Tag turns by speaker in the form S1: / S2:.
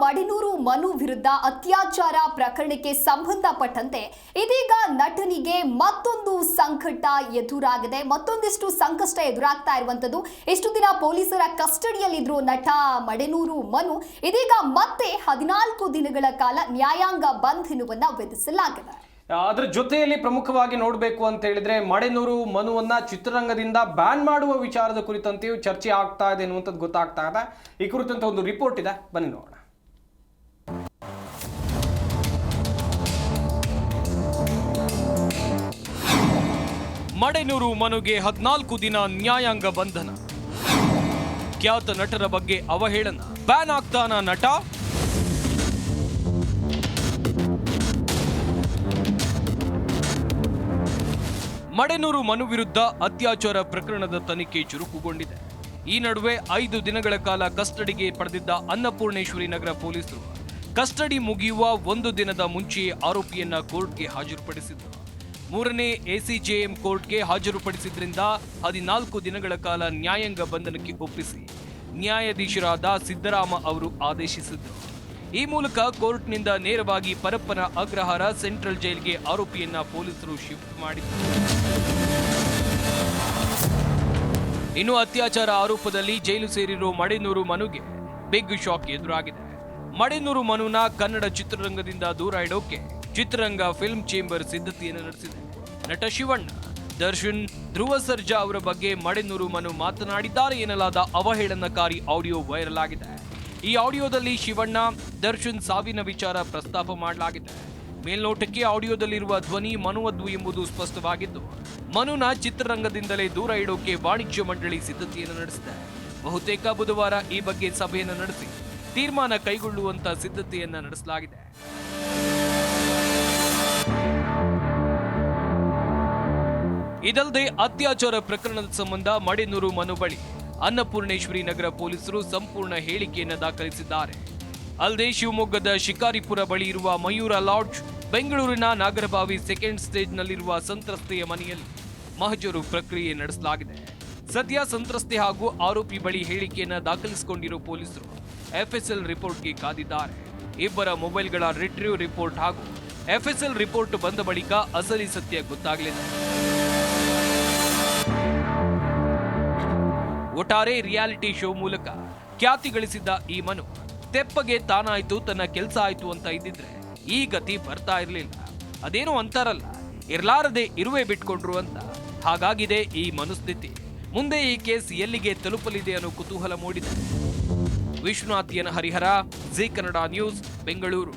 S1: ಮಡಿನೂರು ಮನು ವಿರುದ್ಧ ಅತ್ಯಾಚಾರ ಪ್ರಕರಣಕ್ಕೆ ಸಂಬಂಧಪಟ್ಟಂತೆ ಇದೀಗ ನಟನಿಗೆ ಮತ್ತೊಂದು ಸಂಕಟ ಎದುರಾಗಿದೆ. ಮತ್ತೊಂದಿಷ್ಟು ಸಂಕಷ್ಟ ಎದುರಾಗ್ತಾ ಇರುವಂತದ್ದು. ಇಷ್ಟು ದಿನ ಪೊಲೀಸರ ಕಸ್ಟಡಿಯಲ್ಲಿದ್ರು ನಟ ಮಡಿನೂರು ಮನು. ಇದೀಗ ಮತ್ತೆ 14 ದಿನಗಳ ಕಾಲ ನ್ಯಾಯಾಂಗ ಬಂಧನವನ್ನ ವಿಧಿಸಲಾಗಿದೆ.
S2: ಅದರ ಜೊತೆಯಲ್ಲಿ ಪ್ರಮುಖವಾಗಿ ನೋಡಬೇಕು ಅಂತ ಹೇಳಿದ್ರೆ ಮಡಿನೂರು ಮನುವನ್ನ ಚಿತ್ರರಂಗದಿಂದ ಬ್ಯಾನ್ ಮಾಡುವ ವಿಚಾರದ ಕುರಿತಂತೆಯೂ ಚರ್ಚೆ ಆಗ್ತಾ ಇದೆ ಅನ್ನುವಂಥದ್ದು ಗೊತ್ತಾಗ್ತಾ ಇದೆ. ಈ ಕುರಿತಂತೆ ಒಂದು ರಿಪೋರ್ಟ್ ಇದೆ, ಬನ್ನಿ ನೋಡೋಣ.
S3: ಮಡಿನೂರು ಮನುಗೆ 14 ದಿನ ನ್ಯಾಯಾಂಗ ಬಂಧನ. ಖ್ಯಾತ ನಟರ ಬಗ್ಗೆ ಅವಹೇಳನ, ಬ್ಯಾನ್ ಆಗ್ತಾನ ನಟ? ಮಡಿನೂರು ಮನು ವಿರುದ್ಧ ಅತ್ಯಾಚಾರ ಪ್ರಕರಣದ ತನಿಖೆ ಚುರುಕುಗೊಂಡಿದೆ. ಈ ನಡುವೆ 5 ದಿನಗಳ ಕಾಲ ಕಸ್ಟಡಿಗೆ ಪಡೆದಿದ್ದ ಅನ್ನಪೂರ್ಣೇಶ್ವರಿ ನಗರ ಪೊಲೀಸರು ಕಸ್ಟಡಿ ಮುಗಿಯುವ 1 ದಿನದ ಮುಂಚೆಯೇ ಆರೋಪಿಯನ್ನ ಕೋರ್ಟ್ಗೆ ಹಾಜರುಪಡಿಸಿದ್ರು. 3ನೇ ACJM ಕೋರ್ಟ್ಗೆ ಹಾಜರುಪಡಿಸಿದ್ರಿಂದ 14 ದಿನಗಳ ಕಾಲ ನ್ಯಾಯಾಂಗ ಬಂಧನಕ್ಕೆ ಒಪ್ಪಿಸಿ ನ್ಯಾಯಾಧೀಶರಾದ ಸಿದ್ದರಾಮ ಅವರು ಆದೇಶಿಸಿದ್ರು. ಈ ಮೂಲಕ ಕೋರ್ಟ್ನಿಂದ ನೇರವಾಗಿ ಪರಪ್ಪನ ಅಗ್ರಹಾರ ಸೆಂಟ್ರಲ್ ಜೈಲ್ಗೆ ಆರೋಪಿಯನ್ನ ಪೊಲೀಸರು ಶಿಫ್ಟ್ ಮಾಡಿದ್ರು. ಇನ್ನು ಅತ್ಯಾಚಾರ ಆರೋಪದಲ್ಲಿ ಜೈಲು ಸೇರಿರೋ ಮಡಿನೂರು ಮನುಗೆ ಬಿಗ್ ಶಾಕ್ ಎದುರಾಗಿದೆ. ಮಡಿನೂರು ಮನುನ ಕನ್ನಡ ಚಿತ್ರರಂಗದಿಂದ ದೂರ ಇಡೋಕೆ ಚಿತ್ರರಂಗ ಫಿಲ್ಮ್ ಚೇಂಬರ್ ಸಿದ್ಧತೆಯನ್ನು ನಡೆಸಿದೆ. ನಟ ಶಿವಣ್ಣ, ದರ್ಶನ್, ಧ್ರುವ ಸರ್ಜಾ ಅವರ ಬಗ್ಗೆ ಮಡಿನೂರು ಮನು ಮಾತನಾಡಿದ್ದಾರೆ ಎನ್ನಲಾದ ಅವಹೇಳನಕಾರಿ ಆಡಿಯೋ ವೈರಲ್ ಆಗಿದೆ. ಈ ಆಡಿಯೋದಲ್ಲಿ ಶಿವಣ್ಣ, ದರ್ಶನ್ ಸಾವಿನ ವಿಚಾರ ಪ್ರಸ್ತಾಪ ಮಾಡಲಾಗಿದೆ. ಮೇಲ್ನೋಟಕ್ಕೆ ಆಡಿಯೋದಲ್ಲಿರುವ ಧ್ವನಿ ಮನುವದ್ದು ಎಂಬುದು ಸ್ಪಷ್ಟವಾಗಿದ್ದು, ಮನುನ ಚಿತ್ರರಂಗದಿಂದಲೇ ದೂರ ಇಡೋಕೆ ವಾಣಿಜ್ಯ ಮಂಡಳಿ ಸಿದ್ಧತೆಯನ್ನು ನಡೆಸಿದೆ. ಬಹುತೇಕ ಬುಧವಾರ ಈ ಬಗ್ಗೆ ಸಭೆಯನ್ನು ನಡೆಸಿ ತೀರ್ಮಾನ ಕೈಗೊಳ್ಳುವಂತ ಸಿದ್ಧತೆಯನ್ನ ನಡೆಸಲಾಗಿದೆ. ಇದಲ್ಲದೆ ಅತ್ಯಾಚಾರ ಪ್ರಕರಣದ ಸಂಬಂಧ ಮಡಿನೂರು ಮನು ಬಳಿ ಅನ್ನಪೂರ್ಣೇಶ್ವರಿ ನಗರ ಪೊಲೀಸರು ಸಂಪೂರ್ಣ ಹೇಳಿಕೆಯನ್ನು ದಾಖಲಿಸಿದ್ದಾರೆ. ಅಲ್ಲದೆ ಶಿವಮೊಗ್ಗದ ಶಿಕಾರಿಪುರ ಬಳಿ ಇರುವ ಮಯೂರ ಲಾಡ್ಜ್, ಬೆಂಗಳೂರಿನ ನಾಗರಬಾವಿ ಸೆಕೆಂಡ್ ಸ್ಟೇಜ್ನಲ್ಲಿರುವ ಸಂತ್ರಸ್ತೆಯ ಮನೆಯಲ್ಲಿ ಮಹಜರು ಪ್ರಕ್ರಿಯೆ ನಡೆಸಲಾಗಿದೆ. ಸದ್ಯ ಸಂತ್ರಸ್ತೆ ಹಾಗೂ ಆರೋಪಿ ಬಳಿ ಹೇಳಿಕೆಯನ್ನು ದಾಖಲಿಸಿಕೊಂಡಿರುವ ಪೊಲೀಸರು FSL ರಿಪೋರ್ಟ್ಗೆ ಕಾದಿದ್ದಾರೆ. ಇಬ್ಬರ ಮೊಬೈಲ್ಗಳ ರಿಟ್ರೀವ್ ರಿಪೋರ್ಟ್ ಹಾಗೂ FSL ರಿಪೋರ್ಟ್ ಬಂದ ಬಳಿಕ ಅಸಲಿ ಸತ್ಯ ಗೊತ್ತಾಗಲಿದೆ. ಒಟ್ಟಾರೆ ರಿಯಾಲಿಟಿ ಶೋ ಮೂಲಕ ಖ್ಯಾತಿ ಗಳಿಸಿದ್ದ ಈ ಮನು ತೆಪ್ಪಗೆ ತಾನಾಯ್ತು, ತನ್ನ ಕೆಲಸ ಆಯ್ತು ಅಂತ ಇದ್ದಿದ್ರೆ ಈ ಗತಿ ಬರ್ತಾ ಇರಲಿಲ್ಲ. ಅದೇನೋ ಅಂತಾರಲ್ಲ, ಇರ್ಲಾರದೆ ಇರುವೆ ಬಿಟ್ಕೊಂಡ್ರು ಅಂತ. ಹಾಗಾಗಿದೆ ಈ ಮನುಸ್ಥಿತಿ. ಮುಂದೆ ಈ ಕೇಸ್ ಎಲ್ಲಿಗೆ ತಲುಪಲಿದೆ ಅನ್ನೋ ಕುತೂಹಲ ಮೂಡಿದೆ. Vishwanath N Harihar, Zee Kannada news, Bengaluru.